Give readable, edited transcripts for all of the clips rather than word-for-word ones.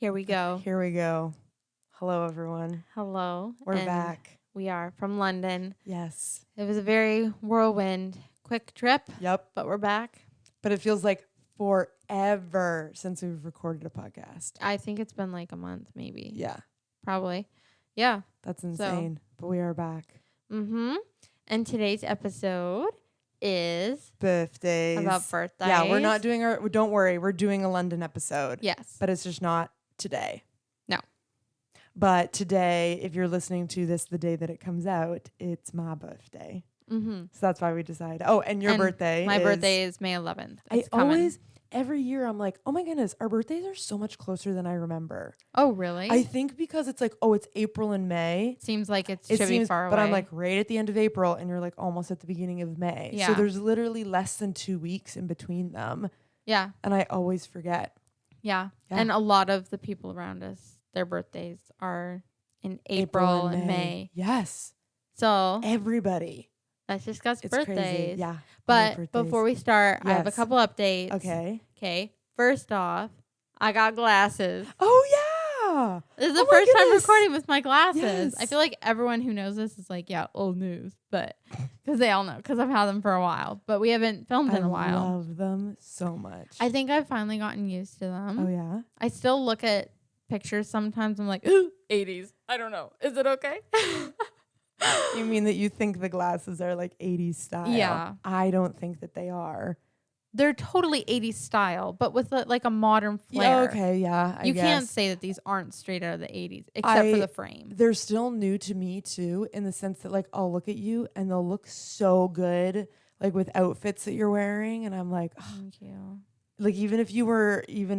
Here we go. Here we go. Hello, everyone. Hello. We're and back. We are from London. Yes. It was a very whirlwind, quick trip. Yep. But we're back. But it feels like forever since we've recorded a podcast. I think it's been like a month, maybe. Yeah. Probably. Yeah. That's insane. But we are back. Mm-hmm. And today's episode is Birthdays. about birthdays. Yeah, we're not doing don't worry, we're doing a London episode. Yes. But it's just not today. No. But today, if you're listening to this the day that it comes out, it's my birthday. Mm-hmm. So that's why we decided. Oh, and your birthday My birthday is May 11th. It's always, every year I'm like, oh my goodness, our birthdays are so much closer than I remember. Oh, really? I think because it's like, oh, it's April and May. Seems like it should be far away. But I'm like right at the end of April and you're like almost at the beginning of May. Yeah. So there's literally less than 2 weeks in between them. Yeah. And I always forget. Yeah. And a lot of the people around us, their birthdays are in April and May. Yes. So everybody. Let's discuss it's birthdays. Crazy. Yeah. But before we start, yes. I have a couple updates. Okay. First off, I got glasses. Oh, yeah. This is the first time recording with my glasses. Yes. I feel like everyone who knows this is like, yeah, old news. But because they all know, because I've had them for a while. But we haven't filmed in a while. I love them so much. I think I've finally gotten used to them. Oh, yeah? I still look at pictures sometimes. I'm like, ooh, 80s. I don't know. Is it okay? You mean that you think the glasses are like 80s style? Yeah. I don't think that they are. They're totally 80s style, but with like a modern flair. Yeah, okay, yeah. I guess. Can't say that these aren't straight out of the 80s, except for the frame. They're still new to me too, in the sense that like I'll look at you and they'll look so good, like with outfits that you're wearing, and I'm like, oh. Thank you. Like even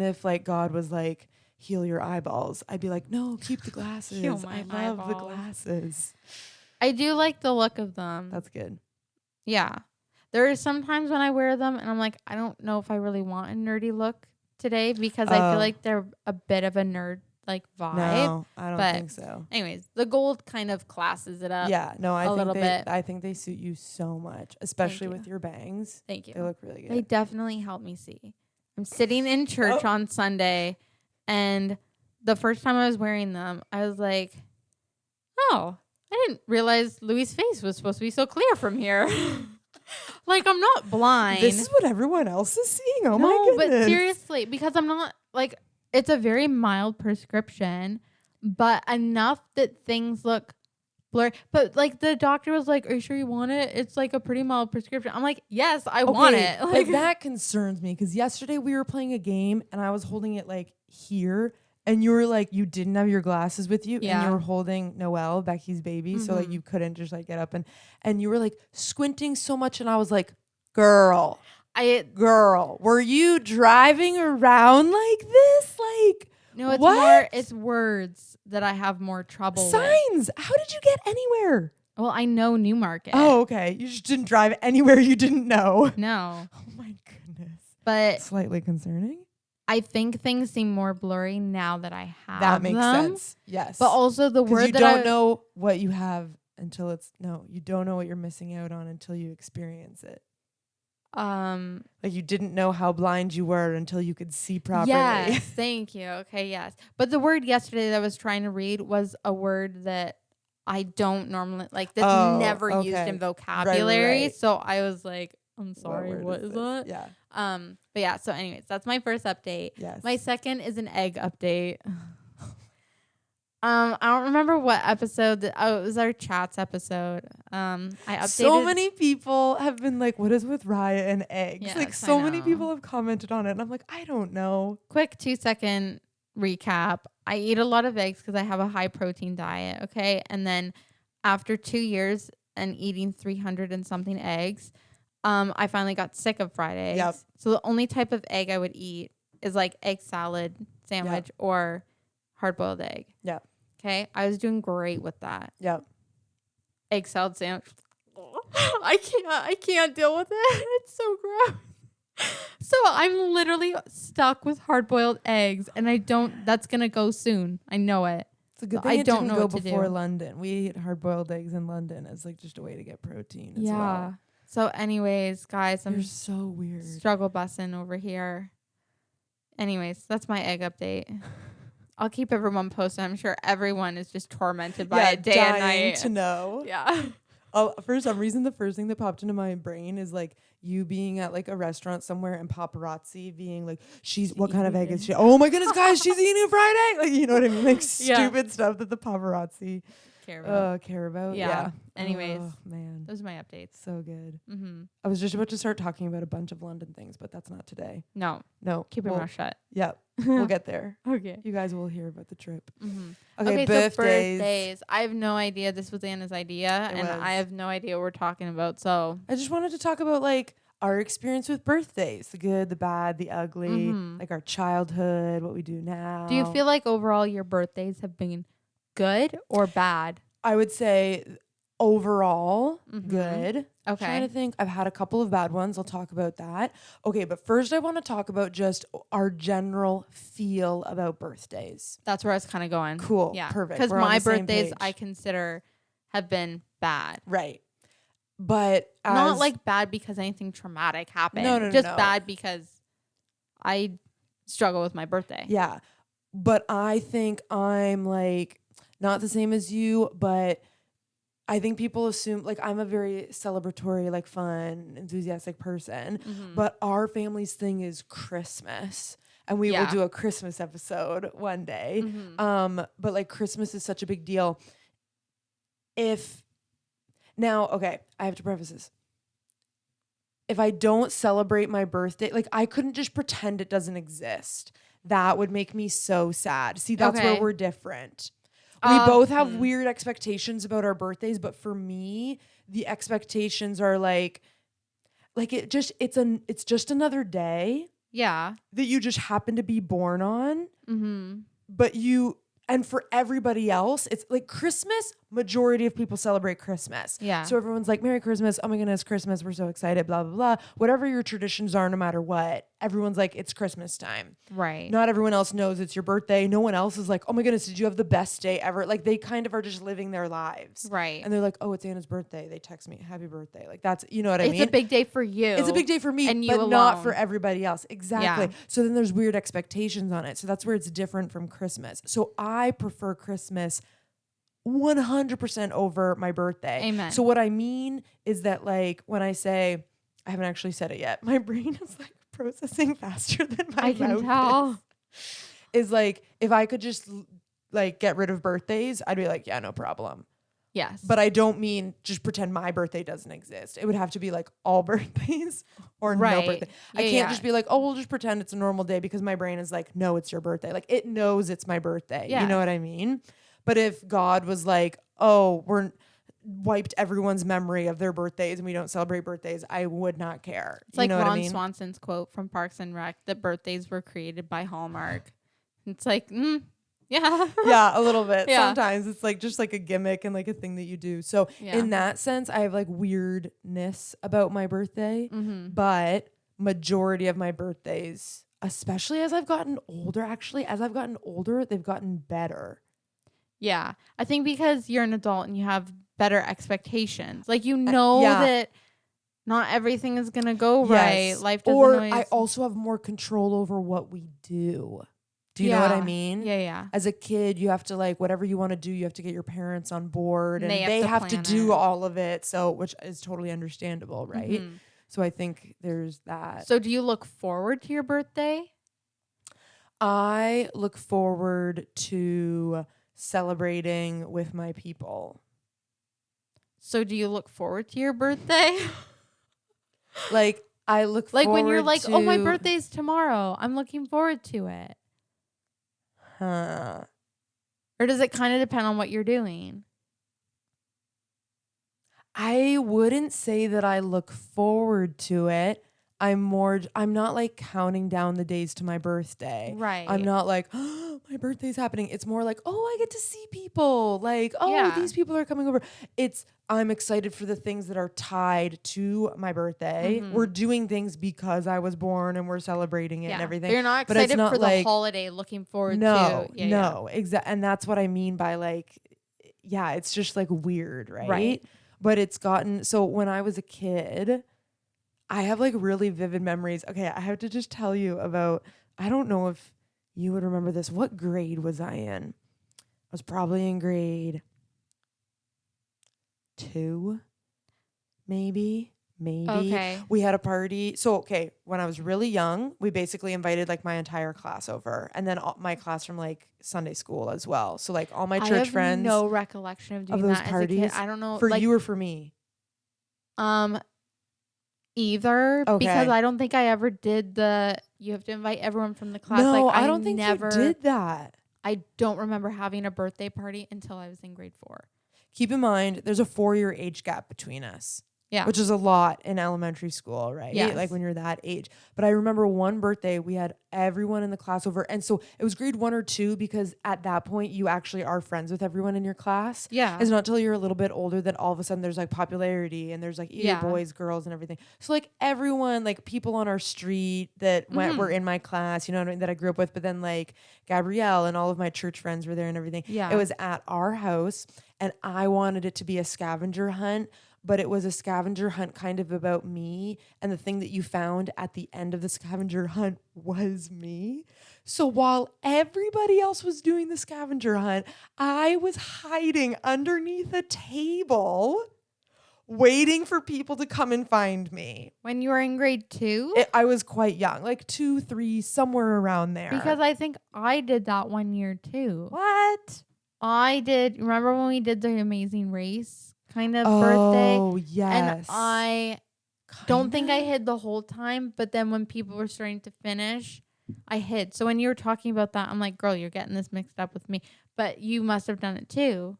if like God was like, heal your eyeballs, I'd be like, no, keep the glasses. Heal my I love the eyeballs. glasses. I do like the look of them. That's good. Yeah. There are some times when I wear them and I'm like, I don't know if I really want a nerdy look today because I feel like they're a bit of a nerd like vibe. No, I don't think so. Anyways, the gold kind of classes it up. Yeah, no, I think they suit you so much, especially with your bangs. Thank you. They look really good. They definitely help me see. I'm sitting in church on Sunday, and the first time I was wearing them, I was like, oh, I didn't realize Louis' face was supposed to be so clear from here. Like, I'm not blind. This is what everyone else is seeing. Oh, no, my goodness. but seriously, because I'm not, like, it's a very mild prescription, but enough that things look blurry. But, like, the doctor was like, are you sure you want it? It's, like, a pretty mild prescription. I'm like, yes, I want it. Like, that concerns me, because yesterday we were playing a game, and I was holding it, like, here, and you were like, you didn't have your glasses with you, and you were holding Noelle, Becky's baby, so like you couldn't just like get up and you were like squinting so much, and I was like, girl, were you driving around like this? Like, no, it's what? more, it's words that I have more trouble Signs. with. How did you get anywhere? Well, I know Newmarket. Oh, okay. You just didn't drive anywhere you didn't know. No. Oh my goodness. But slightly concerning. I think things seem more blurry now that I have that makes them. sense. Yes. But also the word you that don't know what you have until you don't know what you're missing out on until you experience it. Like you didn't know how blind you were until you could see properly. Yes, thank you. Okay, yes. But the word yesterday that I was trying to read was a word that I don't normally like, that's never used in vocabulary. Right. So I was like, I'm sorry, what is that? Yeah. But yeah, so anyways, that's my first update. Yes. My second is an egg update. I don't remember what episode. It was our chats episode. I updated. So many people have been like, what is with Riah and eggs? Yes, like so many people have commented on it. And I'm like, I don't know. Quick 2-second recap. I eat a lot of eggs because I have a high protein diet. Okay. And then after 2 years and eating 300 and something eggs, I finally got sick of fried eggs. Yep. So the only type of egg I would eat is like egg salad sandwich or hard boiled egg. Yeah. Okay. I was doing great with that. Yep. Egg salad sandwich. I can't deal with it. It's so gross. So I'm literally stuck with hard boiled eggs, and that's gonna go soon. I know it. It's a good thing it didn't go before London. We ate hard boiled eggs in London as like just a way to get protein as well. So anyways, guys, You're so weird. Struggle bussing over here. Anyways, that's my egg update. I'll keep everyone posted. I'm sure everyone is just tormented by it day and night. To know. Yeah. Oh, for some reason, the first thing that popped into my brain is like you being at like a restaurant somewhere and paparazzi being like, what kind of egg is she? Oh my goodness, guys, she's eating a fried egg. Like, you know what I mean? Like stupid stuff that the paparazzi care about. Yeah. Anyways, man, those are my updates. So good. Mm-hmm. I was just about to start talking about a bunch of London things, but that's not today. No. Keep your mouth shut. Yeah. We'll get there. Okay. You guys will hear about the trip. Mm-hmm. Okay, so birthdays. I have no idea. This was Anna's idea, I have no idea what we're talking about. So I just wanted to talk about like our experience with birthdays, the good, the bad, the ugly, like our childhood, what we do now. Do you feel like overall your birthdays have been good or bad? I would say overall good. Okay. I'm trying to think. I've had a couple of bad ones. I'll talk about that. Okay, but first I want to talk about just our general feel about birthdays. That's where I was kind of going. Cool. Yeah. Perfect. Because my birthdays I consider have been bad. Right. But not like bad because anything traumatic happened. No. Just bad because I struggle with my birthday. Yeah. But I think I'm like not the same as you, but I think people assume like I'm a very celebratory, like fun, enthusiastic person, but our family's thing is Christmas. And we will do a Christmas episode one day. But like Christmas is such a big deal. Okay, I have to preface this. If I don't celebrate my birthday, like I couldn't just pretend it doesn't exist. That would make me so sad. See, that's where we're different. We both have weird expectations about our birthdays, but for me, the expectations are like it's just another day. Yeah. That you just happen to be born on. But and for everybody else, it's like Christmas, majority of people celebrate Christmas. Yeah. So everyone's like, Merry Christmas. Oh my goodness, Christmas. We're so excited, blah, blah, blah. Whatever your traditions are, no matter what, everyone's like, it's Christmas time. Right. Not everyone else knows it's your birthday. No one else is like, oh my goodness, did you have the best day ever? Like they kind of are just living their lives. Right. And they're like, oh, it's Anna's birthday. They text me, happy birthday. Like that's, you know what I mean? It's a big day for you. It's a big day for me, and but alone. Not for everybody else. Exactly. Yeah. So then there's weird expectations on it. So that's where it's different from Christmas. So I prefer Christmas 100% over my birthday. Amen. So what I mean is that like when I say, I haven't actually said it yet, my brain is like processing faster than my mouth. I can tell. Is like if I could just like get rid of birthdays, I'd be like, yeah, no problem. Yes. But I don't mean just pretend my birthday doesn't exist. It would have to be like all birthdays or no birthday. I can't just be like, oh, we'll just pretend it's a normal day because my brain is like, no, it's your birthday. Like it knows it's my birthday. Yeah. You know what I mean? But if God was like, oh, we're wiped everyone's memory of their birthdays and we don't celebrate birthdays, I would not care. It's like Ron Swanson's quote from Parks and Rec that birthdays were created by Hallmark. It's like, yeah. Yeah, a little bit. Yeah. Sometimes it's like just like a gimmick and like a thing that you do. So in that sense, I have like weirdness about my birthday, but majority of my birthdays, especially as I've gotten older, they've gotten better. Yeah. I think because you're an adult and you have better expectations. Like you know that not everything is going to go right. Life doesn't always... I also have more control over what we do. Do you know what I mean? Yeah. As a kid, you have to like, whatever you want to do, you have to get your parents on board and they have to do all of it. So, which is totally understandable, right? So I think there's that. So do you look forward to your birthday? I look forward to celebrating with my people. So do you look forward to your birthday? Like I look like forward when you're like, to... oh, my birthday's tomorrow. I'm looking forward to it. Huh. Or does it kind of depend on what you're doing? I wouldn't say that I look forward to it. I'm not like counting down the days to my birthday. Right. I'm not like, oh, my birthday's happening. It's more like, oh, I get to see people. Like, oh, these people are coming over. I'm excited for the things that are tied to my birthday. We're doing things because I was born and we're celebrating it and everything. But you're not excited for the holiday, looking forward to. No, exactly. And that's what I mean by like, it's just like weird, right? But it's gotten, so when I was a kid, I have like really vivid memories. Okay, I have to just tell you about, I don't know if You would remember this. What grade was I in? I was probably in grade 2, maybe. Okay. We had a party. So, okay, when I was really young, we basically invited like my entire class over, and then my class from like Sunday school as well. So like all my church friends. I have no recollection of doing those that parties. as a kid. I don't know. For like, you or for me? Either. Okay. Because I don't think I ever did you have to invite everyone from the class. No, like, I don't think you did that. I don't remember having a birthday party until I was in grade 4. Keep in mind, there's a 4-year age gap between us. Yeah. Which is a lot in elementary school, right? Yes. Like when you're that age. But I remember one birthday, we had everyone in the class over. And so it was grade 1 or 2 because at that point you actually are friends with everyone in your class. Yeah. It's not until you're a little bit older that all of a sudden there's like popularity and there's like either boys, girls, and everything. So like everyone, like people on our street that were in my class, you know what I mean, that I grew up with. But then like Gabrielle and all of my church friends were there and everything. Yeah. It was at our house and I wanted it to be a scavenger hunt. But it was a scavenger hunt kind of about me. And the thing that you found at the end of the scavenger hunt was me. So while everybody else was doing the scavenger hunt, I was hiding underneath a table waiting for people to come and find me. When you were in grade 2? I was quite young, like 2, 3, somewhere around there. Because I think I did that one year too. What? I did. Remember when we did the Amazing Race? Kind of birthday. Oh, yes. And I don't think I hid the whole time, but then when people were starting to finish, I hid. So when you were talking about that, I'm like, girl, you're getting this mixed up with me. But you must have done it too.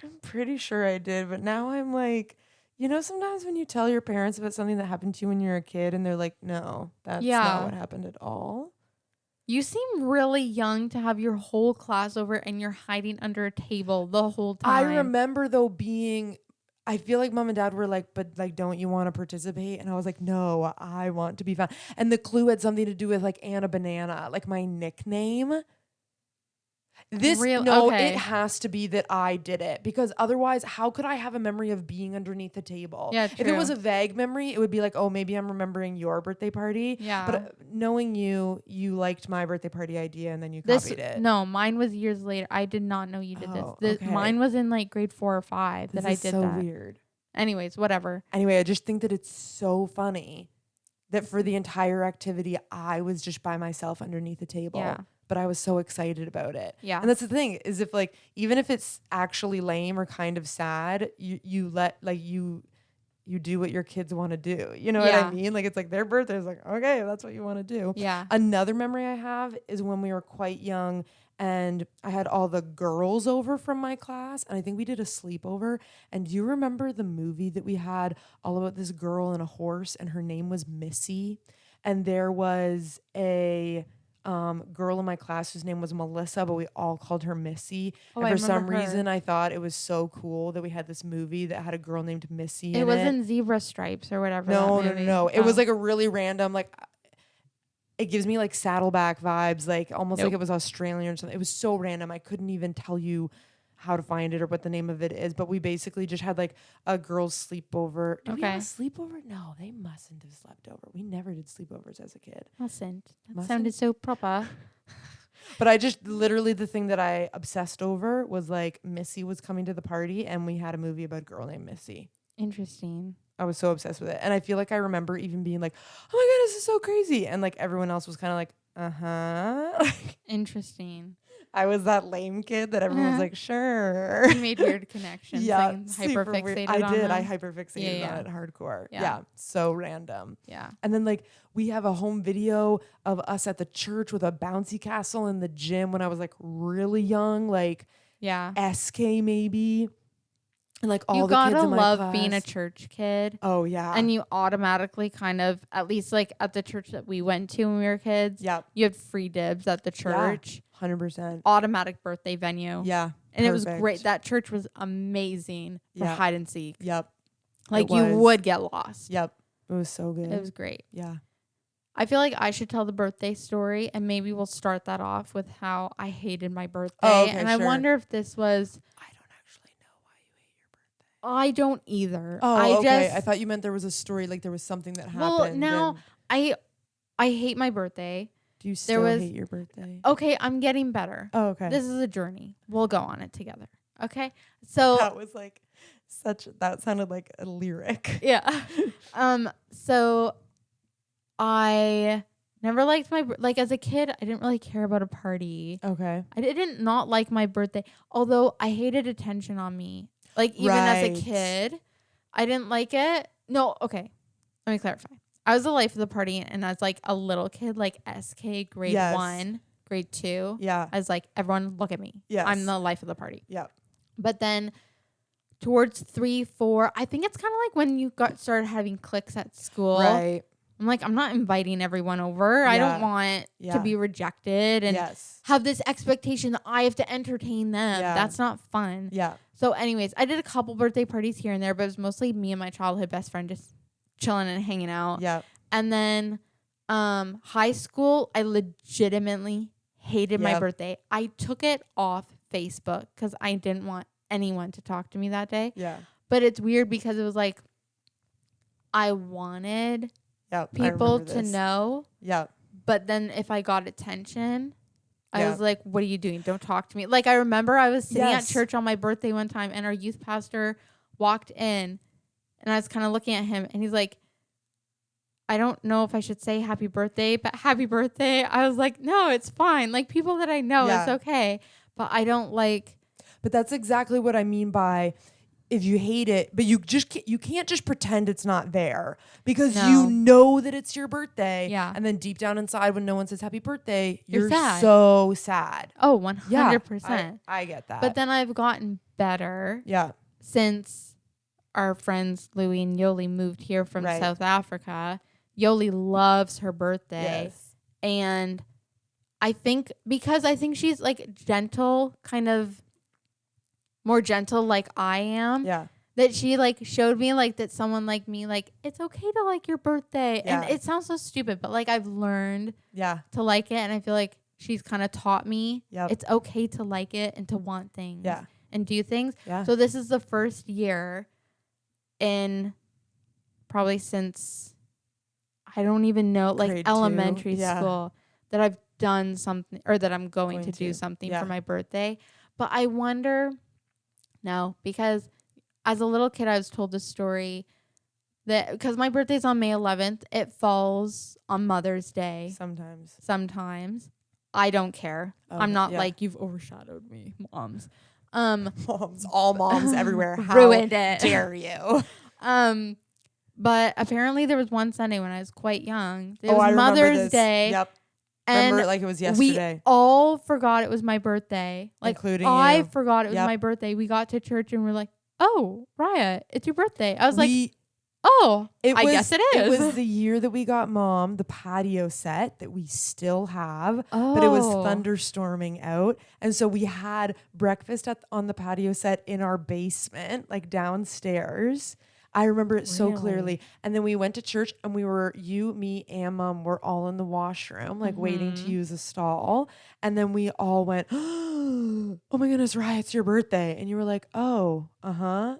I'm pretty sure I did, but now I'm like, you know, sometimes when you tell your parents about something that happened to you when you're a kid and they're like, no, that's not what happened at all. You seem really young to have your whole class over and you're hiding under a table the whole time. I remember though I feel like mom and dad were like, but like, don't you want to participate? And I was like, no, I want to be found. And the clue had something to do with like Anna Banana, like my nickname. It has to be that I did it because otherwise, how could I have a memory of being underneath the table? Yeah, true. If it was a vague memory, it would be like, oh, maybe I'm remembering your birthday party. Yeah. But knowing you liked my birthday party idea and then you copied it. No, mine was years later. I did not know you did this. Okay. Mine was in like grade 4 or 5 that I did so that. Weird. Anyways, whatever. Anyway, I just think that it's so funny that for the entire activity, I was just by myself underneath the table. Yeah. But I was so excited about it. Yeah. And that's the thing is if like, even if it's actually lame or kind of sad, you do what your kids want to do. You know what I mean? Like, it's like their birthday is like, okay, that's what you want to do. Yeah. Another memory I have is when we were quite young and I had all the girls over from my class and I think we did a sleepover. And do you remember the movie that we had all about this girl and a horse and her name was Missy? And there was a girl in my class whose name was Melissa, but we all called her Missy. Oh, and for some reason, I thought it was so cool that we had this movie that had a girl named Missy. It wasn't Zebra Stripes or whatever. No. It was like a really random, like, it gives me like Saddleback vibes, like almost like it was Australian or something. It was so random. I couldn't even tell you how to find it or what the name of it is, but we basically just had like a girls' sleepover. Did we have a sleepover? No, they mustn't have slept over. We never did sleepovers as a kid. That sounded so proper. But I just literally the thing that I obsessed over was like Missy was coming to the party and we had a movie about a girl named Missy. Interesting. I was so obsessed with it. And I feel like I remember even being like, oh my God, this is so crazy. And like everyone else was kind of like, uh-huh. Interesting. I was that lame kid that everyone was like, sure. You made weird connections. Yeah. Hyperfixated I on did. them. I hyperfixated on it hardcore. Yeah. So random. Yeah. And then like we have a home video of us at the church with a bouncy castle in the gym when I was like really young, like SK maybe. And like all the kids in my class. You gotta love being a church kid. Oh yeah. And you automatically kind of, at least like at the church that we went to when we were kids. Yeah. You had free dibs at the church. 100%. Automatic birthday venue. Yeah. And it was great. That church was amazing for hide and seek. Yep. Like you would get lost. Yep. It was so good. It was great. Yeah. I feel like I should tell the birthday story and maybe we'll start that off with how I hated my birthday. Oh, okay, and I wonder if this was... I don't either. Oh, okay. I thought you meant there was a story, like there was something that happened. Well, now I hate my birthday Do you still hate your birthday? Okay, I'm getting better. Oh, okay. This is a journey. We'll go on it together. Okay? So that was like that sounded like a lyric. Yeah. So I never liked as a kid, I didn't really care about a party. Okay. I didn't not like my birthday, although I hated attention on me. Like even as a kid, I didn't like it. No, okay. Let me clarify. I was the life of the party, and as like a little kid, like SK grade 1, grade 2. Yeah. I was like, everyone look at me. Yes. I'm the life of the party. Yeah. But then towards 3, 4, I think it's kind of like when you started having cliques at school. Right. I'm like, I'm not inviting everyone over. I don't want to be rejected and have this expectation that I have to entertain them. Yeah. That's not fun. Yeah. So anyways, I did a couple birthday parties here and there, but it was mostly me and my childhood best friend just chilling and hanging out. Yeah. And then high school, I legitimately hated my birthday. I took it off Facebook because I didn't want anyone to talk to me that day. Yeah. But it's weird because it was like I wanted people to know. Yeah. But then if I got attention, I was like, what are you doing? Don't talk to me. Like I remember I was sitting at church on my birthday one time and our youth pastor walked in and I was kind of looking at him and he's like, I don't know if I should say happy birthday, but happy birthday. I was like, no, it's fine. Like people that I know, it's okay. But I don't like. But that's exactly what I mean by if you hate it, but you can't just pretend it's not there because you know that it's your birthday. Yeah. And then deep down inside when no one says happy birthday, you're sad. so sad. Oh, 100%. Yeah, I get that. But then I've gotten better. Yeah. Since our friends Louie and Yoli moved here from South Africa. Yoli loves her birthday. Yes. And I think because I think she's like gentle, kind of more gentle like I am. Yeah. That she like showed me like that someone like me, like it's okay to like your birthday. Yeah. And it sounds so stupid, but like I've learned to like it. And I feel like she's kind of taught me it's okay to like it and to want things and do things. Yeah. So this is the first year in probably since I don't even know, like grade elementary school that I've done something or that I'm going to do something for my birthday. But I wonder now because as a little kid, I was told this story that because my birthday's on May 11th, it falls on Mother's Day. Sometimes. I don't care. I'm not like, you've overshadowed me, moms. Moms, all moms everywhere. How ruined it. Dare you? But apparently there was one Sunday when I was quite young. It was Mother's Day. Yep. Remember it like it was yesterday. We all forgot it was my birthday. Like including I forgot it was my birthday. We got to church and we're like, oh, Riah, it's your birthday. I was like, oh, I guess it is. It was the year that we got Mom the patio set that we still have, but it was thunderstorming out. And so we had breakfast on the patio set in our basement, like downstairs. I remember it so clearly. And then we went to church and you, me, and Mom were all in the washroom, like waiting to use a stall. And then we all went, oh my goodness, Riah, it's your birthday. And you were like, oh,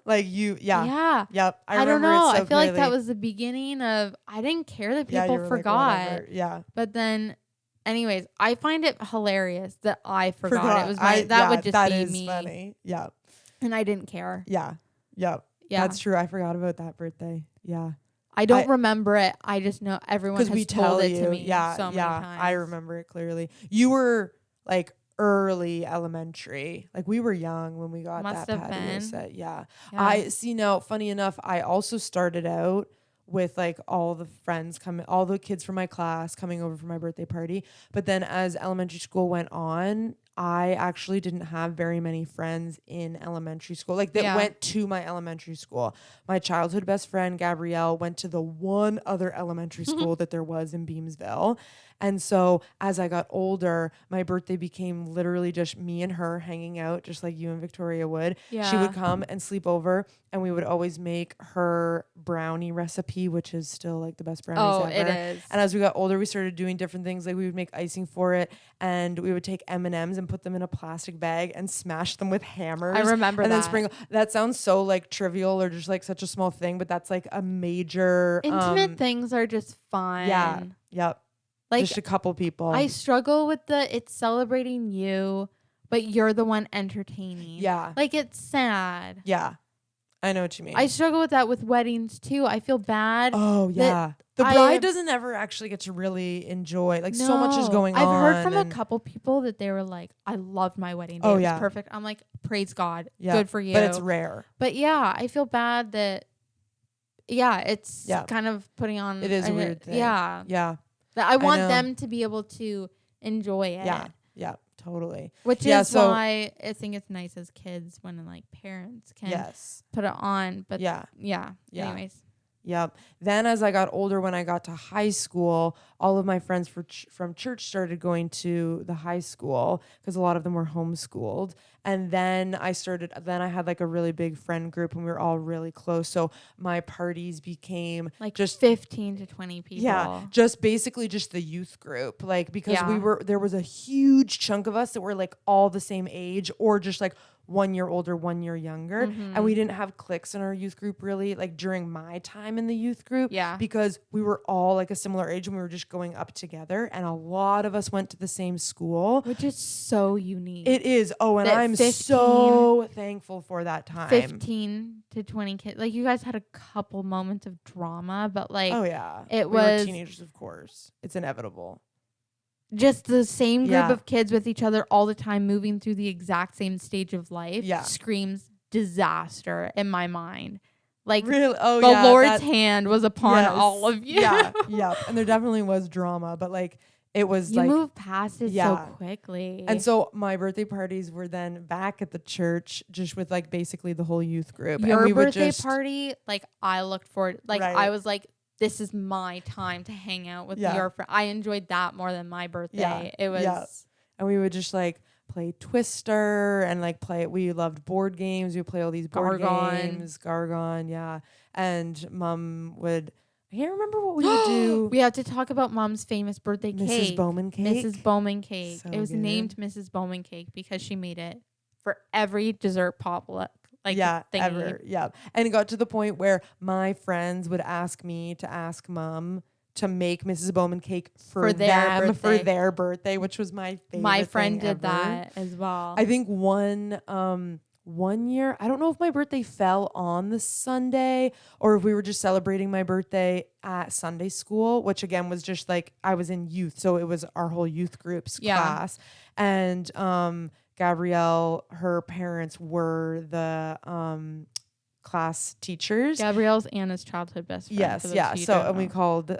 like you, yeah. Yep. I don't know. I feel like that was the beginning of, I didn't care that people forgot. Like, But then anyways, I find it hilarious that I forgot. It was that would just be me. Funny. Yeah. And I didn't care. Yeah. Yep. Yeah. That's true. I forgot about that birthday. Yeah. I don't remember it. I just know everyone has told it to me so many times. I remember it clearly. You were like early elementary. Like we were young when we got that patio set. Yeah. I see now, funny enough, I also started out with like all the kids from my class coming over for my birthday party. But then as elementary school went on, I actually didn't have very many friends in elementary school, like that went to my elementary school. My childhood best friend, Gabrielle, went to the one other elementary school that there was in Beamsville. And so as I got older, my birthday became literally just me and her hanging out, just like you and Victoria would. Yeah. She would come and sleep over, and we would always make her brownie recipe, which is still like the best brownies ever. It is. And as we got older, we started doing different things. Like we would make icing for it, and we would take M&Ms and put them in a plastic bag and smash them with hammers. I remember that. And then sprinkle. That sounds so like trivial or just like such a small thing, but that's like a major intimate things are just fun. Yeah. Yep. Like, just a couple people. I struggle with it's celebrating you, but you're the one entertaining. Yeah. Like, it's sad. Yeah. I know what you mean. I struggle with that with weddings too. I feel bad. Oh, yeah. The bride doesn't ever actually get to really enjoy. Like, so much is going on. I've heard from a couple people that they were like, I loved my wedding day. It was perfect. I'm like, praise God. Yeah. Good for you. But it's rare. But yeah, I feel bad that, it's kind of putting on. It is a weird thing. Yeah. Yeah. That I want them to be able to enjoy it. Yeah. Yeah. Totally. Which is why I think it's nice as kids when like parents can put it on. But yeah. Anyways. Yep. Then as I got older, when I got to high school, all of my friends from church started going to the high school because a lot of them were homeschooled. And then I had like a really big friend group and we were all really close. So my parties became like just 15 to 20 people. Yeah. Just basically just the youth group. Like, because there was a huge chunk of us that were like all the same age or just like 1 year older, 1 year younger. Mm-hmm. And we didn't have cliques in our youth group really, like during my time in the youth group. Yeah. Because we were all like a similar age and we were just going up together. And a lot of us went to the same school. Which is so unique. It is. Oh, and I'm so thankful for that time. 15 to 20 kids. Like, you guys had a couple moments of drama, but like, oh yeah, we were teenagers, of course. It's inevitable. Just the same group of kids with each other all the time, moving through the exact same stage of life, screams disaster in my mind. Like, really? Oh, the Lord's hand was upon all of you. Yeah. And there definitely was drama, but like, it was you move past it so quickly. And so my birthday parties were then back at the church, just with like basically the whole youth group. Your and birthday party, like, I looked forward, like, I was like, this is my time to hang out with your friend. I enjoyed that more than my birthday. It was, and we would just like play Twister and like we loved board games. We would play all these board games, Gargon, and Mom would. I can't remember what we would do. We have to talk about Mom's famous birthday cake. Mrs. Bowman cake. Mrs. Bowman cake. So it was named Mrs. Bowman cake because she made it for every dessert potluck. Like, ever. Yeah. And it got to the point where my friends would ask me to ask Mom to make Mrs. Bowman cake for their birthday, which was my favorite. My friend did ever. that as well. I think one year, I don't know if my birthday fell on the Sunday or if we were just celebrating my birthday at Sunday school, which again was just like, I was in youth. So it was our whole youth group's class. And Gabrielle, her parents were the class teachers. Gabrielle's Anna's childhood best friend. Yes, yeah. So, and we called,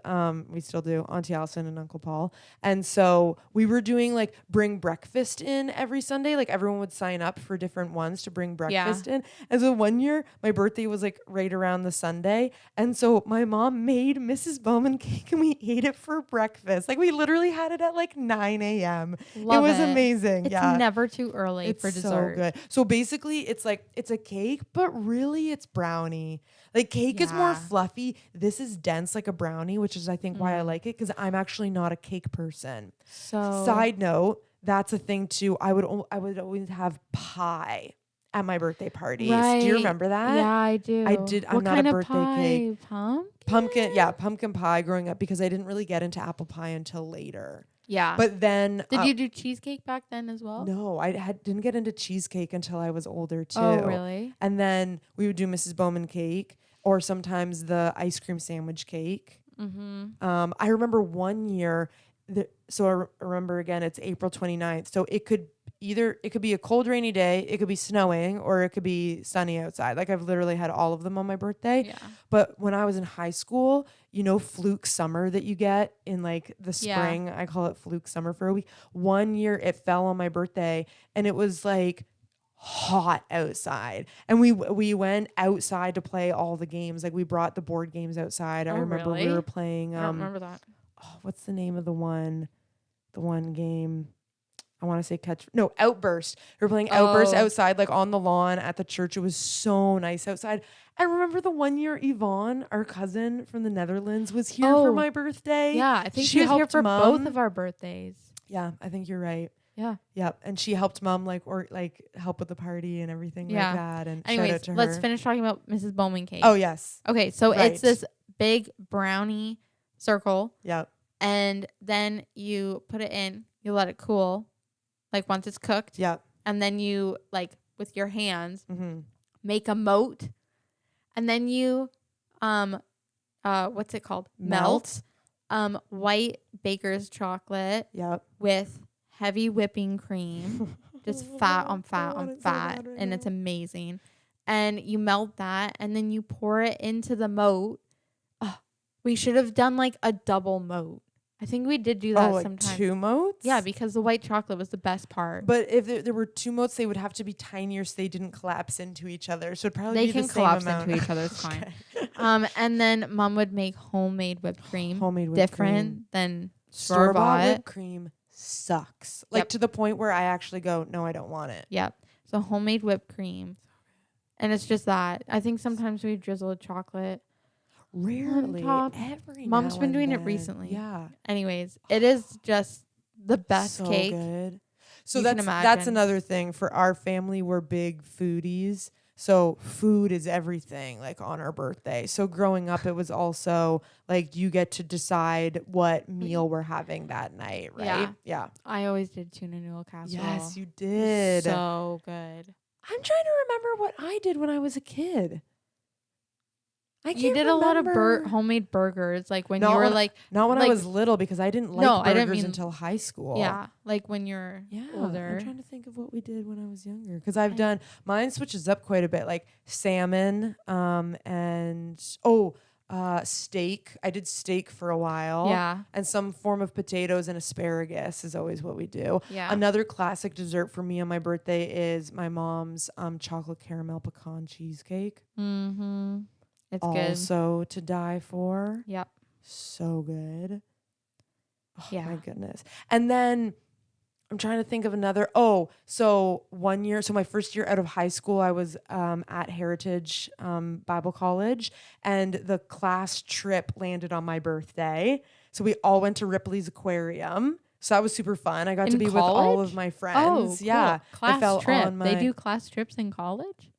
we still do, Auntie Allison and Uncle Paul. And so we were doing like bring breakfast in every Sunday. Like, everyone would sign up for different ones to bring breakfast in. And so one year, my birthday was like right around the Sunday. And so my mom made Mrs. Bowman cake and we ate it for breakfast. Like, we literally had it at like 9 a.m. It was amazing. It's never too early for dessert. So good. So basically, it's like, it's a cake, but really it's brownie. Like, cake is more fluffy. This is dense like a brownie, which is I think why I like it, because I'm actually not a cake person. So side note, that's a thing too. I would always have pie at my birthday parties. Right. Do you remember that? Yeah, I do. I did. I'm not a birthday cake. Pumpkin? Pumpkin pie growing up, because I didn't really get into apple pie until later. Yeah. But then did you do cheesecake back then as well? No, I didn't get into cheesecake until I was older too. Oh, really? And then we would do Mrs. Bowman cake or sometimes the ice cream sandwich cake. Mm-hmm. I remember one year, so I remember again, it's April 29th. So it could be a cold, rainy day, it could be snowing, or it could be sunny outside. Like, I've literally had all of them on my birthday. Yeah. But when I was in high school, fluke summer that you get in like the spring, I call it fluke summer for a week. One year it fell on my birthday and it was like hot outside. And we went outside to play all the games. Like, we brought the board games outside. I remember we were playing, I don't remember that. Oh, what's the name of the one game? I want to say Outburst. We were playing Outburst outside, like on the lawn at the church. It was so nice outside. I remember the one year Yvonne, our cousin from the Netherlands, was here for my birthday. Yeah, I think she was here for both of our birthdays. Yeah, I think you're right. Yeah. Yep. And she helped Mom help with the party and everything like that. And anyways, shout out to her. Let's finish talking about Mrs. Bowman cake. Oh, yes. Okay, so it's this big brownie circle. Yep. And then you put it in, you let it cool, like once it's cooked. Yep. And then you, like, with your hands, Mm-hmm. make a moat. And then you, what's it called? Melt. White baker's chocolate. Yep. With heavy whipping cream. Just fat on fat on fat. And it's amazing. And you melt that. And then you pour it into the moat. We should have done like a double moat. I think we did do that sometime. 2 moats? Yeah, because the white chocolate was the best part. But if there were 2 moats, they would have to be tinier so they didn't collapse into each other. So it'd probably be the same amount. They can collapse into each other. It's fine. And then Mom would make homemade whipped cream. Homemade whipped cream. Than store-bought whipped cream sucks. Like to the point where I actually go, no, I don't want it. Yep. So homemade whipped cream. And it's just that. I think sometimes we drizzle chocolate. Rarely. Every Mom's been doing then. It recently. Yeah. Anyways, it is just the best so cake. Good. So that's another thing for our family. We're big foodies. So food is everything, like on our birthday. So growing up, it was also like you get to decide what meal we're having that night, right? Yeah. I always did tuna noodle casserole. Yes, you did. So good. I'm trying to remember what I did when I was a kid. You did a lot of homemade burgers, like when you were like... Not when I was little, because I didn't like burgers until high school. Yeah, like when you're older. I'm trying to think of what we did when I was younger. Because I've done... Mine switches up quite a bit, like salmon and... steak. I did steak for a while. Yeah. And some form of potatoes and asparagus is always what we do. Yeah. Another classic dessert for me on my birthday is my mom's chocolate caramel pecan cheesecake. Mm-hmm. It's good. Also to die for. Yep. So good. Oh, my goodness. And then I'm trying to think of another. So my first year out of high school, I was at Heritage Bible College, and the class trip landed on my birthday. So we all went to Ripley's Aquarium. So that was super fun. I got to be with all of my friends. Oh, cool. Yeah. Class trip. They do class trips in college?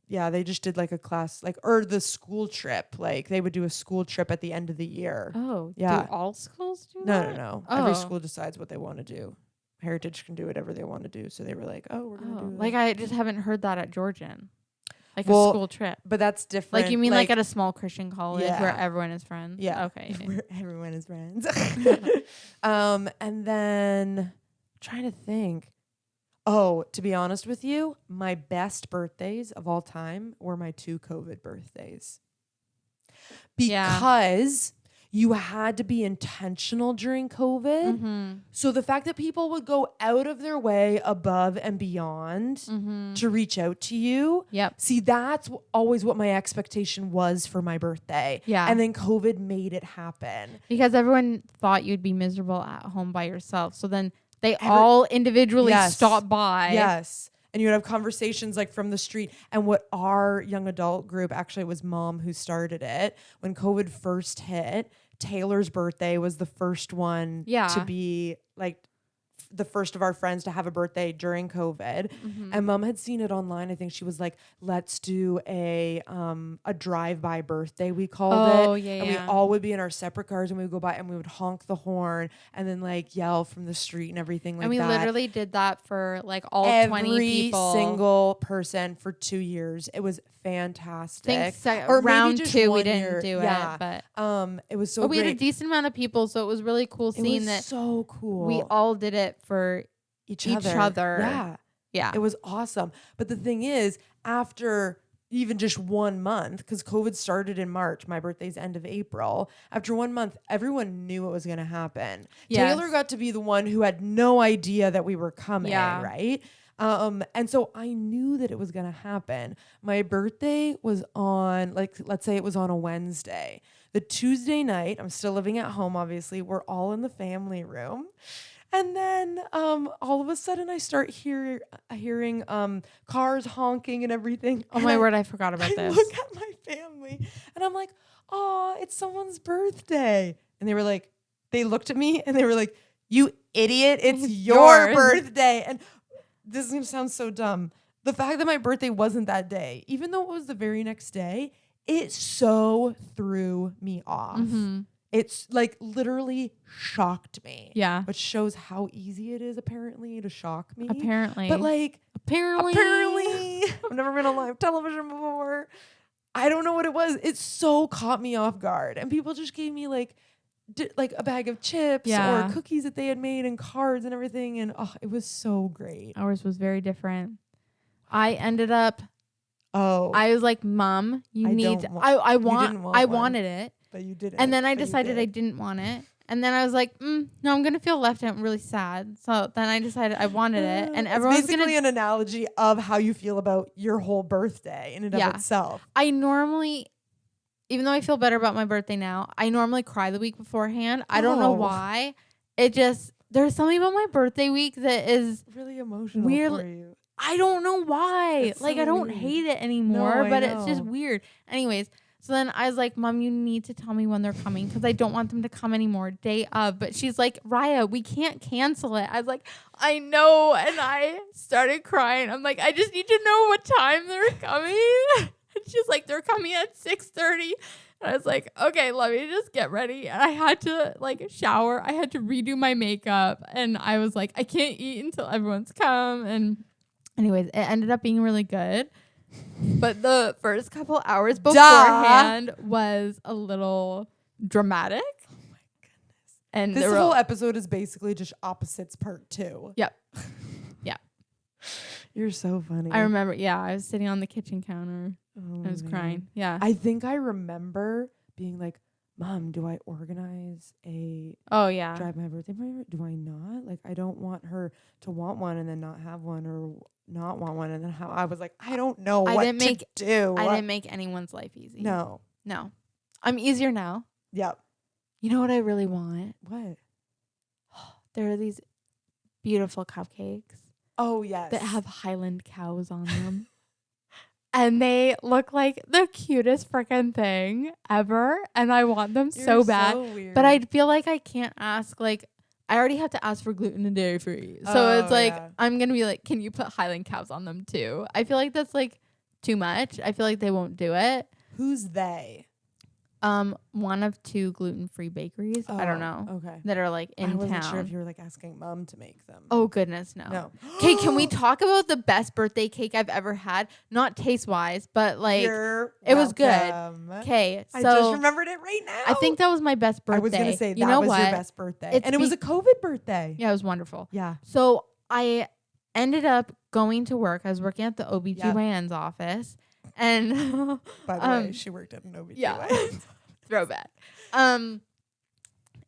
Yeah, they just did like a class, or the school trip. Like they would do a school trip at the end of the year. Oh, yeah. Do all schools do that? No. Oh. Every school decides what they want to do. Heritage can do whatever they want to do. So they were like, we're going to do like I just haven't heard that at Georgian. Like a school trip. But that's different. Like you mean like at a small Christian college where everyone is friends? Yeah. Okay. Where everyone is friends. And then trying to think. To be honest with you, my best birthdays of all time were my 2 COVID birthdays. Because you had to be intentional during COVID. Mm-hmm. So the fact that people would go out of their way above and beyond to reach out to you. Yep. See, that's always what my expectation was for my birthday. Yeah. And then COVID made it happen. Because everyone thought you'd be miserable at home by yourself. So then they all individually stop by. Yes. And you would have conversations like from the street. And what our young adult group, actually it was Mom who started it. When COVID first hit, Taylor's birthday was the first one to be like the first of our friends to have a birthday during COVID. Mm-hmm. And Mom had seen it online. I think she was like, let's do a drive-by birthday, we called it. Oh, yeah, and we all would be in our separate cars and we would go by and we would honk the horn and then like yell from the street and everything like that. And we literally did that for like all 20 people. Every single person for 2 years. It was fantastic. Or round 2 we didn't do it, but it was so great. We had a decent amount of people, so it was really cool seeing that. So cool. We all did it for each other. Yeah. It was awesome. But the thing is, after even just 1 month, because COVID started in March, my birthday's end of April. After 1 month, everyone knew what was going to happen. Yes. Taylor got to be the one who had no idea that we were coming, right? And so I knew that it was going to happen. My birthday was on, like, let's say it was on a Wednesday. The Tuesday night, I'm still living at home, obviously. We're all in the family room. And then all of a sudden I start hearing cars honking and everything. Oh, my word, I forgot about this. I look at my family and I'm like, oh, it's someone's birthday. And they looked at me and they were like, you idiot, it's your birthday. And this is going to sound so dumb. The fact that my birthday wasn't that day, even though it was the very next day, it so threw me off. Mm-hmm. It's like literally shocked me. Yeah. Which shows how easy it is apparently to shock me. Apparently. But like apparently I've never been on live television before. I don't know what it was. It so caught me off guard. And people just gave me like a bag of chips or cookies that they had made and cards and everything. And it was so great. Ours was very different. I ended up I was like, Mom, I wanted it. But you didn't. And then I decided I didn't want it. And then I was like, no, I'm going to feel left out and really sad. So then I decided I wanted it. And everyone's basically an analogy of how you feel about your whole birthday in and of itself. I normally, even though I feel better about my birthday now, I normally cry the week beforehand. I don't know why. There's something about my birthday week that is really emotional for you. I don't know why. It's like, so I don't weird. hate it anymore, but know. It's just weird. Anyways. So then I was like, Mom, you need to tell me when they're coming because I don't want them to come anymore day of. But she's like, Riah, we can't cancel it. I was like, I know. And I started crying. I'm like, I just need to know what time they're coming. And she's like, they're coming at 6:30. And I was like, okay, let me just get ready. And I had to like shower. I had to redo my makeup. And I was like, I can't eat until everyone's come. And anyways, it ended up being really good. But the first couple hours beforehand was a little dramatic. Oh my goodness. And this whole episode is basically just opposites part 2. Yep. Yeah. You're so funny. I remember, I was sitting on the kitchen counter. I was crying. Yeah. I think I remember being like, Mom, do I organize a drive my birthday party? Do I not? Like, I don't want her to want one and then not have one or not want one. And then I was like, I don't know what to do. I didn't make anyone's life easy. No. I'm easier now. Yep. You know what I really want? What? There are these beautiful cupcakes. Oh, yes. That have Highland cows on them. And they look like the cutest freaking thing ever. And I want them so bad. So weird. But I feel like I can't ask, like, I already have to ask for gluten and dairy free. So it's like, I'm going to be like, can you put Highland cows on them too? I feel like that's like too much. I feel like they won't do it. Who's they? One of 2 gluten-free bakeries. I don't know. Okay. That are like in town. I wasn't sure if you were like asking Mom to make them. Oh goodness, no. Okay, can we talk about the best birthday cake I've ever had? Not taste-wise, but like it was good. Okay, so I just remembered it right now. I think that was my best birthday. I was gonna say that was your best birthday, and it was a COVID birthday. Yeah, it was wonderful. Yeah. So I ended up going to work. I was working at the OBGYN's office. And by the way, she worked at an OBGYN. Yeah. Throwback. And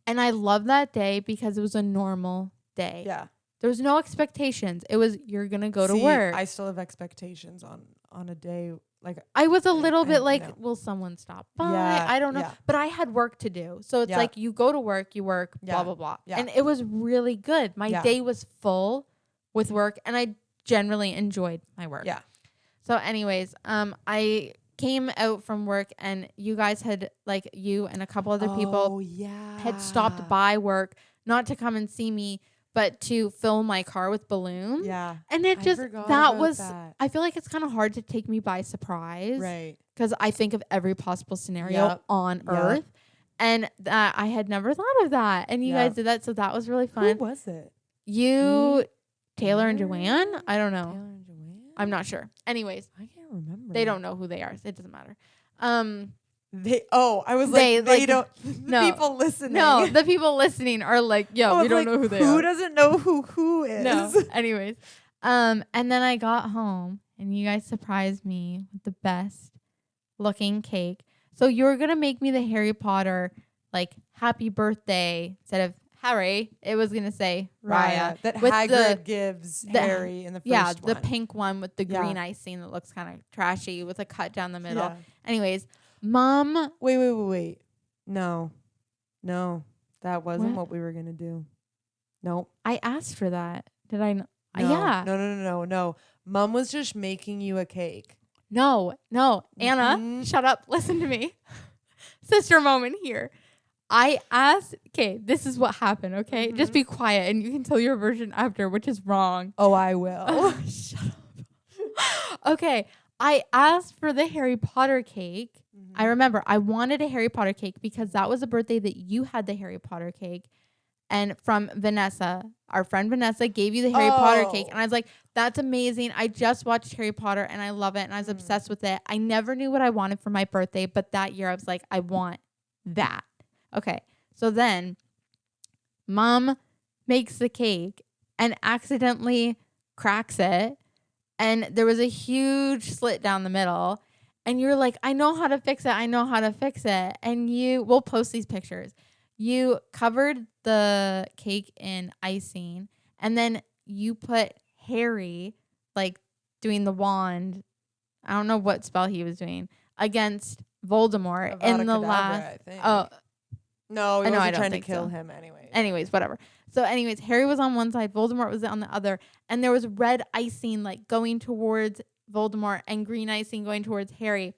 I love that day because it was a normal day. Yeah. There was no expectations. It was you're gonna go to work. I still have expectations on a day like I was a little bit like, will someone stop by? Yeah, I don't know. Yeah. But I had work to do. So it's like you go to work, you work, blah, blah, blah. Yeah. And it was really good. My day was full with work and I generally enjoyed my work. Yeah. So anyways, I came out from work and you guys had like you and a couple other people had stopped by work, not to come and see me, but to fill my car with balloons. Yeah. And it just, I feel like it's kind of hard to take me by surprise. Right. Because I think of every possible scenario on Earth. And I had never thought of that. And you guys did that. So that was really fun. Who was it? You, Taylor and Joanne? I don't know. Taylor and Joanne? I'm not sure. Anyways. I can't remember. They don't know who they are. So it doesn't matter. I was like, they don't. The people listening. No, the people listening are like, yo, we don't know who they are. Who doesn't know who is? No. Anyways. And then I got home and you guys surprised me with the best looking cake. So you were going to make me the Harry Potter, like, happy birthday instead of Harry. It was going to say Riah. That Hagrid gives Harry in the first one. Yeah, the pink one with the green icing that looks kind of trashy with a cut down the middle. Yeah. Anyways, Mom. Wait. No. That wasn't what we were going to do. Nope. I asked for that. Did I? No. Yeah. No. Mom was just making you a cake. No. Anna, shut up. Listen to me. Sister moment here. I asked, okay, this is what happened, okay? Just be quiet and you can tell your version after, which is wrong. Oh, I will. Shut up. Okay. I asked for the Harry Potter cake I remember I wanted a Harry Potter cake because that was the birthday that you had the Harry Potter cake. And from Vanessa, our friend Vanessa gave you the Harry Potter cake. And I was like, that's amazing. I just watched Harry Potter and I love it. And I was obsessed with it. I never knew what I wanted for my birthday. But that year I was like, I want that. Okay. So then Mom makes the cake and accidentally cracks it. And there was a huge slit down the middle. And you're like, I know how to fix it. I know how to fix it. And we'll post these pictures. You covered the cake in icing, and then you put Harry, like, doing the wand. I don't know what spell he was doing against Voldemort in the last. I think. Oh, no, he wasn't trying to kill him anyway. Anyways, whatever. So, Harry was on one side, Voldemort was on the other, and there was red icing like going towards Voldemort and green icing going towards Harry.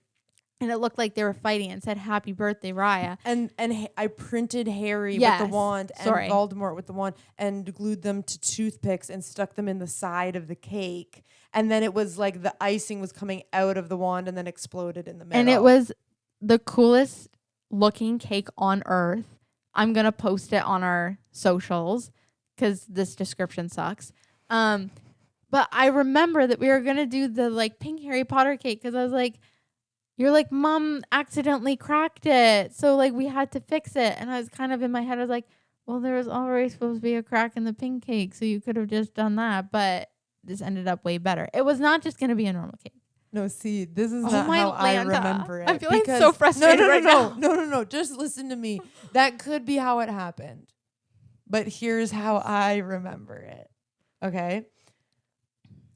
And it looked like they were fighting and said, "Happy birthday, Riah." And I printed Harry with the wand and Voldemort with the wand and glued them to toothpicks and stuck them in the side of the cake. And then it was like the icing was coming out of the wand and then exploded in the middle. And it was the coolest looking cake on earth. I'm going to post it on our socials because this description sucks. But I remember that we were going to do the like pink Harry Potter cake because I was like, you're like, Mom accidentally cracked it. So, like, we had to fix it. And I was kind of in my head, I was like, well, there was already supposed to be a crack in the pink cake. So you could have just done that. But this ended up way better. It was not just going to be a normal cake. No, see, this is not how I remember it. I feel like so frustrated now. No. Just listen to me. That could be how it happened. But here's how I remember it. Okay?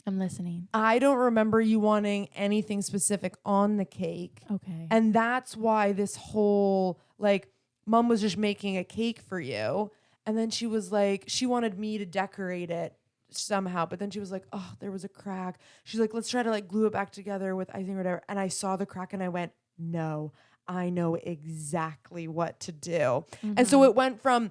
I'm listening. I don't remember you wanting anything specific on the cake. Okay. And that's why this whole, like, Mom was just making a cake for you. And then she was like, she wanted me to decorate it somehow. But then she was like, oh, there was a crack. She's like, let's try to, like, glue it back together with icing or whatever. And I saw the crack and I went, no, I know exactly what to do. Mm-hmm. And so it went from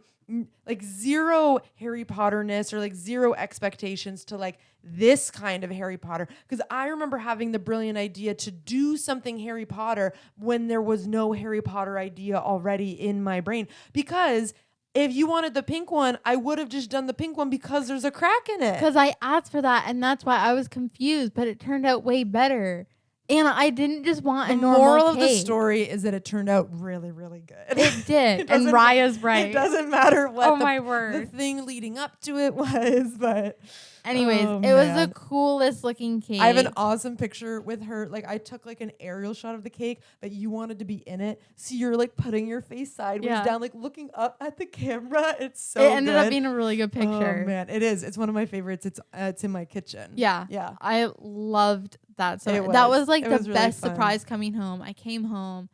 like zero Harry Potterness or like zero expectations to like this kind of Harry Potter. Because I remember having the brilliant idea to do something Harry Potter when there was no Harry Potter idea already in my brain. Because if you wanted the pink one, I would have just done the pink one because there's a crack in it. Because I asked for that and that's why I was confused, but it turned out way better. And I didn't just want a normal cake. The moral of the story is that it turned out really, really good. It did. And Riah's right. It doesn't matter what the thing leading up to it was. But anyways, it was the coolest looking cake. I have an awesome picture with her. Like I took like an aerial shot of the cake, but you wanted to be in it. So you're like putting your face sideways down, like looking up at the camera. It's so good. It ended up being a really good picture. Oh man, it is. It's one of my favorites. It's in my kitchen. Yeah. I loved that. So that was like the really best surprise coming home. I came home.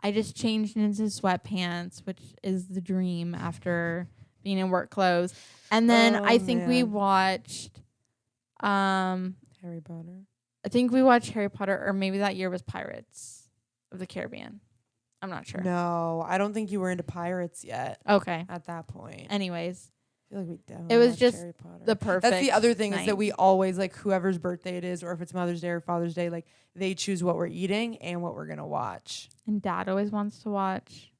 I just changed into sweatpants, which is the dream after being in work clothes. And then I think we watched Harry Potter. I think we watched Harry Potter, or maybe that year was Pirates of the Caribbean. I'm not sure. No, I don't think you were into Pirates yet. Okay. At that point. Anyways. I feel like we don't. It was just Harry Potter. The perfect. That's the other thing is that we always, like, whoever's birthday it is, or if it's Mother's Day or Father's Day, like, they choose what we're eating and what we're going to watch. And Dad always wants to watch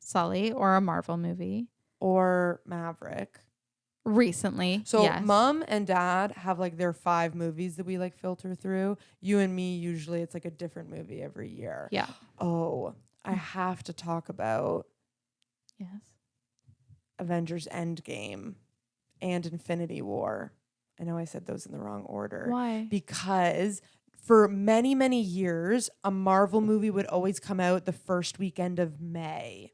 Sully or a Marvel movie. Or Maverick. Recently. So yes. Mom and Dad have, like, their 5 movies that we, like, filter through. You and me, usually it's, like, a different movie every year. Yeah. Oh, I have to talk about... Yes. Avengers Endgame and Infinity War. I know I said those in the wrong order. Why? Because for many, many years, a Marvel movie would always come out the first weekend of May.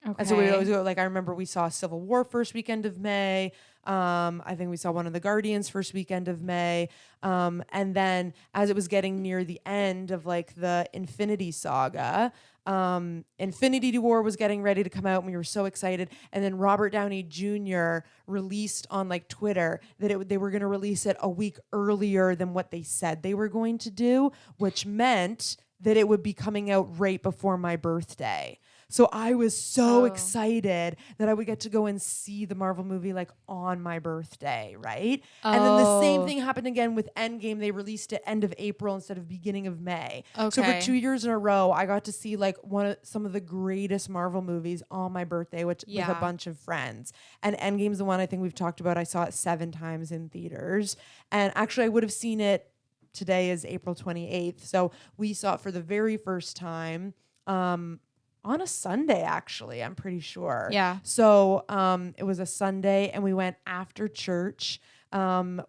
Okay. And so we would always go, like, I remember we saw Civil War first weekend of May. I think we saw one of the Guardians first weekend of May. And then as it was getting near the end of, like, the Infinity Saga, Infinity War was getting ready to come out and we were so excited. And then Robert Downey Jr. released on, like, Twitter that they were going to release it a week earlier than what they said they were going to do, which meant that it would be coming out right before my birthday. So I was so excited that I would get to go and see the Marvel movie like on my birthday, right? And then the same thing happened again with Endgame. They released it end of April instead of beginning of May. Okay. So for 2 years in a row, I got to see like some of the greatest Marvel movies on my birthday, with a bunch of friends. And Endgame's the one I think we've talked about. I saw it 7 times in theaters. And actually I would have seen it, today is April 28th. So we saw it for the very first time on a Sunday, actually, I'm pretty sure. Yeah. So it was a Sunday, and we went after church. And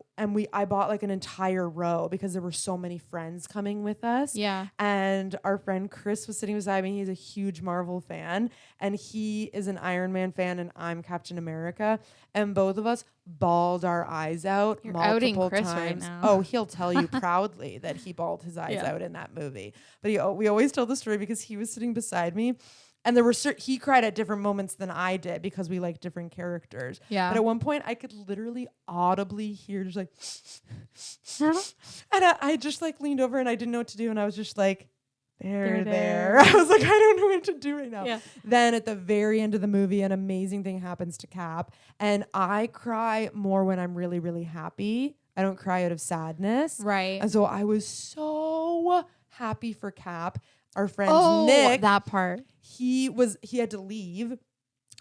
I bought like an entire row because there were so many friends coming with us. Yeah. And our friend Chris was sitting beside me. He's a huge Marvel fan, and he is an Iron Man fan, and I'm Captain America. And both of us bawled our eyes out. You're multiple outing Chris times. right now. Oh, he'll tell you proudly that he bawled his eyes out in that movie. But we always tell the story because he was sitting beside me. And there were he cried at different moments than I did because we like different characters. Yeah. But at one point, I could literally audibly hear just like, and I just like leaned over and I didn't know what to do. And I was just like, there. I was like, I don't know what to do right now. Yeah. Then at the very end of the movie, an amazing thing happens to Cap. And I cry more when I'm really, really happy. I don't cry out of sadness. Right. And so I was so happy for Cap. Our friend Nick, that part. He had to leave.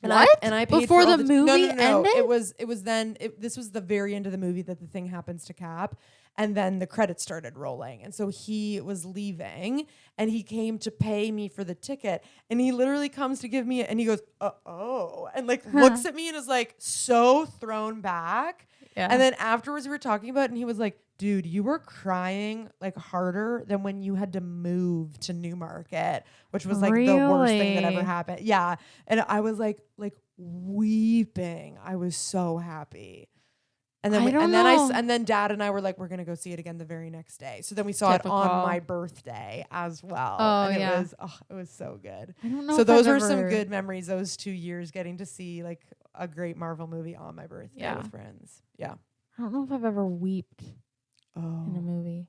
And what? I paid before for the movie ended? It was then this was the very end of the movie that the thing happens to Cap, and then the credits started rolling. And so he was leaving, and he came to pay me for the ticket, and he literally comes to give me it, and he goes, "Oh," and like looks at me and is like so thrown back. Yeah. And then afterwards we were talking about it, and he was like, "Dude, you were crying like harder than when you had to move to Newmarket," which was like the worst thing that ever happened. Yeah. And I was like weeping. I was so happy. And then then Dad and I were like, we're going to go see it again the very next day. So then we saw it on my birthday as well. Oh, and yeah. It was so good. I don't know. So those were some good memories, those 2 years getting to see like a great Marvel movie on my birthday with friends. Yeah. I don't know if I've ever weeped in a movie.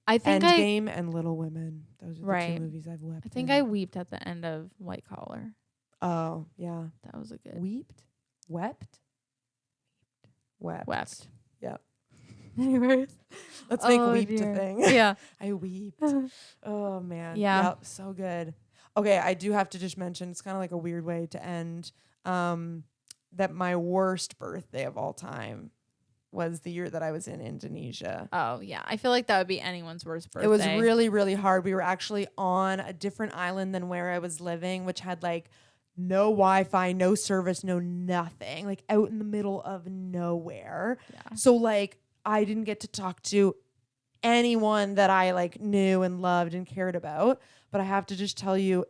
I think Endgame and Little Women. Those are the 2 movies I've wept. I think I weeped at the end of White Collar. Oh, yeah. That was a good. Wept. Yeah. Anyways, let's make weeped a thing. Yeah. I weeped. Oh man. Yeah. Yep, so good. Okay, I do have to just mention, it's kind of like a weird way to end, that my worst birthday of all time was the year that I was in Indonesia. Oh, yeah. I feel like that would be anyone's worst birthday. It was really, really hard. We were actually on a different island than where I was living, which had like no Wi-Fi, no service, no nothing, like out in the middle of nowhere. Yeah. So like I didn't get to talk to anyone that I like knew and loved and cared about. But I have to just tell you,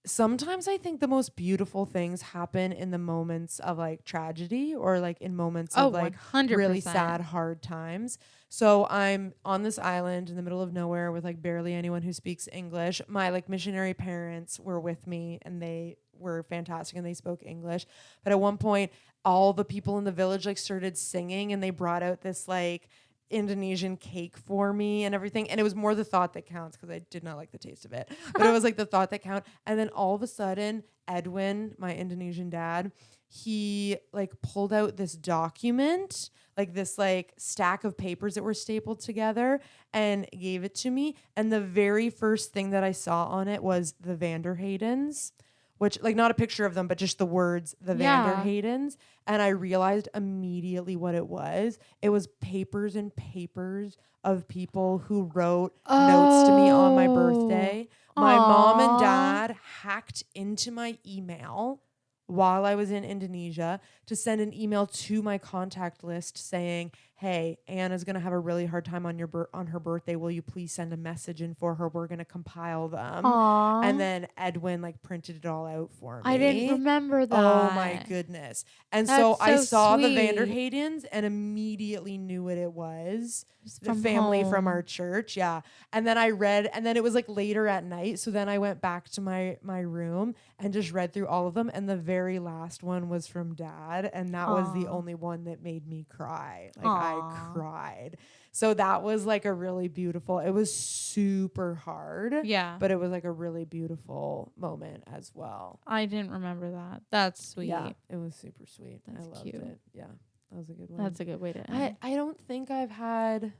sometimes I think the most beautiful things happen in the moments of like tragedy or like in moments of like 100%. Really sad, hard times. So I'm on this island in the middle of nowhere with like barely anyone who speaks English. My like missionary parents were with me and they were fantastic and they spoke English. But at one point, all the people in the village like started singing and they brought out this like Indonesian cake for me and everything, and it was more the thought that counts because I did not like the taste of it, but it was like the thought that count. And then all of a sudden Edwin, my Indonesian dad, he like pulled out this document, like this like stack of papers that were stapled together, and gave it to me. And the very first thing that I saw on it was the Vanderhaydens, which like not a picture of them, but just the words, the Vanderhaydens. And I realized immediately what it was. It was papers and papers of people who wrote notes to me on my birthday. My mom and dad hacked into my email while I was in Indonesia to send an email to my contact list saying, "Hey, Anna's going to have a really hard time on on her birthday. Will you please send a message in for her? We're going to compile them." Aww. And then Edwin like printed it all out for me. I didn't remember that. Oh my goodness. And so I saw the Vanderhaydens and immediately knew what it was. The family from our church. Yeah. And then I read, and then it was like later at night. So then I went back to my room and just read through all of them. And the very last one was from Dad. And that was the only one that made me cry. Like I cried. So that was like a really beautiful, it was super hard. Yeah. But it was like a really beautiful moment as well. I didn't remember that. That's sweet. Yeah, it was super sweet. That's I loved cute. it. Yeah, that was a good one. That's a good way to end. I don't think I've had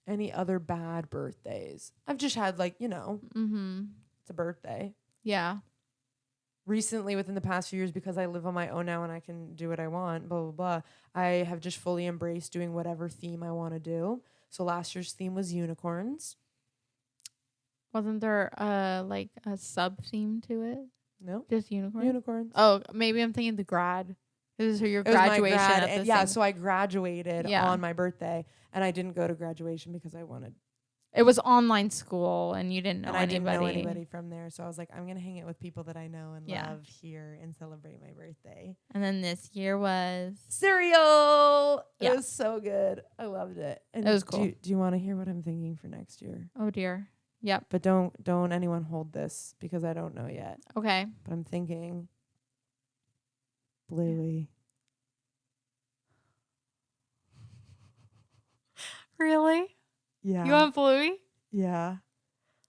any other bad birthdays. I've just had like, it's a birthday. Yeah. Recently, within the past few years, because I live on my own now and I can do what I want, blah, blah, blah, I have just fully embraced doing whatever theme I want to do. So last year's theme was unicorns. Wasn't there like a sub theme to it? No. Just unicorns? Unicorns. Oh, maybe I'm thinking the grad. This is your graduation at the yeah, so I graduated Yeah. on my birthday, and I didn't go to graduation because I wanted. It was online school, and you didn't know and I anybody. didn't know anybody from there, so I was like, I'm gonna hang it with people that I know and Yeah. love here and celebrate my birthday. And then this year was Cereal. Yeah. It was so good. I loved it. And It was cool. Do you want to hear what I'm thinking for next year? Oh dear. Yep. But don't anyone hold this because I don't know yet. Okay. But I'm thinking Bluey. Really? Yeah. You want Bluey? Yeah.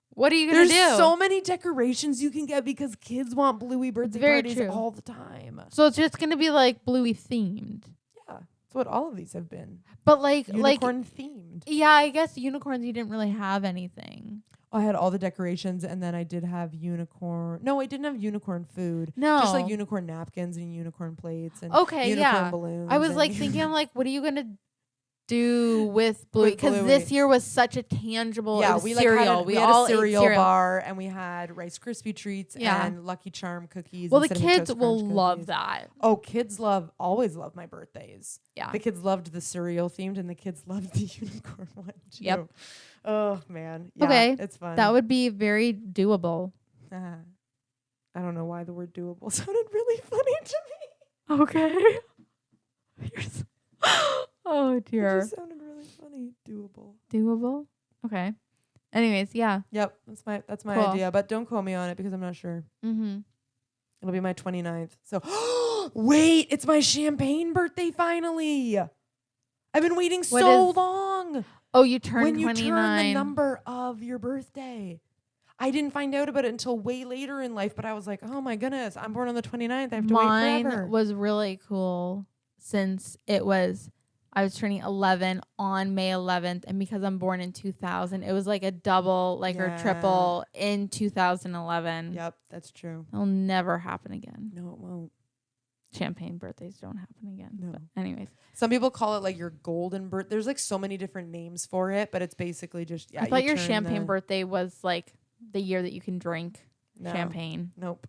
What are you gonna do? There's so many decorations you can get because kids want Bluey birthday very parties true. all the time. So it's just gonna be like Bluey themed. Yeah. That's what all of these have been. But like Unicorn themed. Yeah, I guess unicorns you didn't really have anything. I had all the decorations, and then I did have unicorn. No, I didn't have unicorn food. No. Just like unicorn napkins and unicorn plates and Okay, unicorn yeah. balloons. I was and like thinking, I'm like, what are you gonna do with Bluey? With Because Bluey. this year was such a tangible. Yeah, it was we cereal. we had all a ate cereal bar, and we had Rice Krispie treats Yeah. and Lucky Charm cookies. Well, and the Cinnamon kids Toast will Crunch love cookies. that. Oh, kids always love my birthdays. Yeah. The kids loved the cereal themed, and the kids loved the unicorn one too. Yep. Oh man. Yeah, Okay, it's fun. That would be very doable. I don't know why the word doable sounded really funny to me. Okay. Oh It dear. just sounded really funny. Doable. Doable. Okay. Anyways, yeah. Yep, that's my Cool. idea, but don't quote me on it because I'm not sure. Mm-hmm. It'll be my 29th. So, wait, it's my champagne birthday finally. I've been waiting so long. Oh, you turned When you 29. turn the number of your birthday. I didn't find out about it until way later in life, but I was like, oh my goodness, I'm born on the 29th. I have to wait forever. Mine was really cool since I was turning 11 on May 11th, and because I'm born in 2000, it was like a double, or triple in 2011. Yep, that's true. It'll never happen again. No, it won't. Champagne birthdays don't happen again. No. But anyways, Some people call it like your golden birth. There's like so many different names for it, but it's basically just I thought your turn champagne birthday was like the year that you can drink champagne. Nope.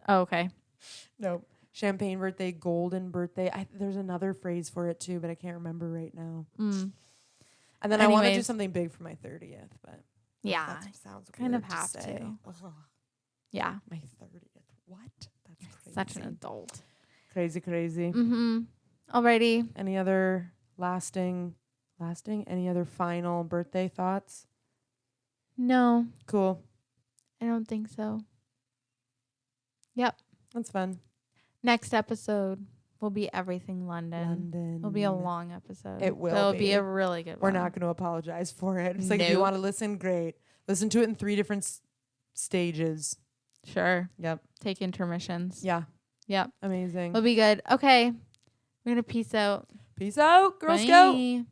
Oh, okay. Nope. Champagne birthday, golden birthday. There's another phrase for it too, but I can't remember right now. Mm. And then I want to do Anyways. something big for my 30th, but Yeah. that sounds kind weird of have say. to. Ugh, Yeah. my 30th. What? That's crazy. Such an adult. Crazy. Mm-hmm. Alrighty. Any other lasting? Any other final birthday thoughts? No, Cool. I don't think so. Yep. That's fun. Next episode will be Everything London. London. It'll be a long episode. It will It'll be. be a really good We're one. not going to apologize for it. It's like if you Nope. want to listen, great. Listen to it in 3 different stages. Sure. Yep. Take intermissions. Yeah. Yep. Amazing. It'll be good. Okay. We're going to peace out. Peace out, Girl Scout. Bye.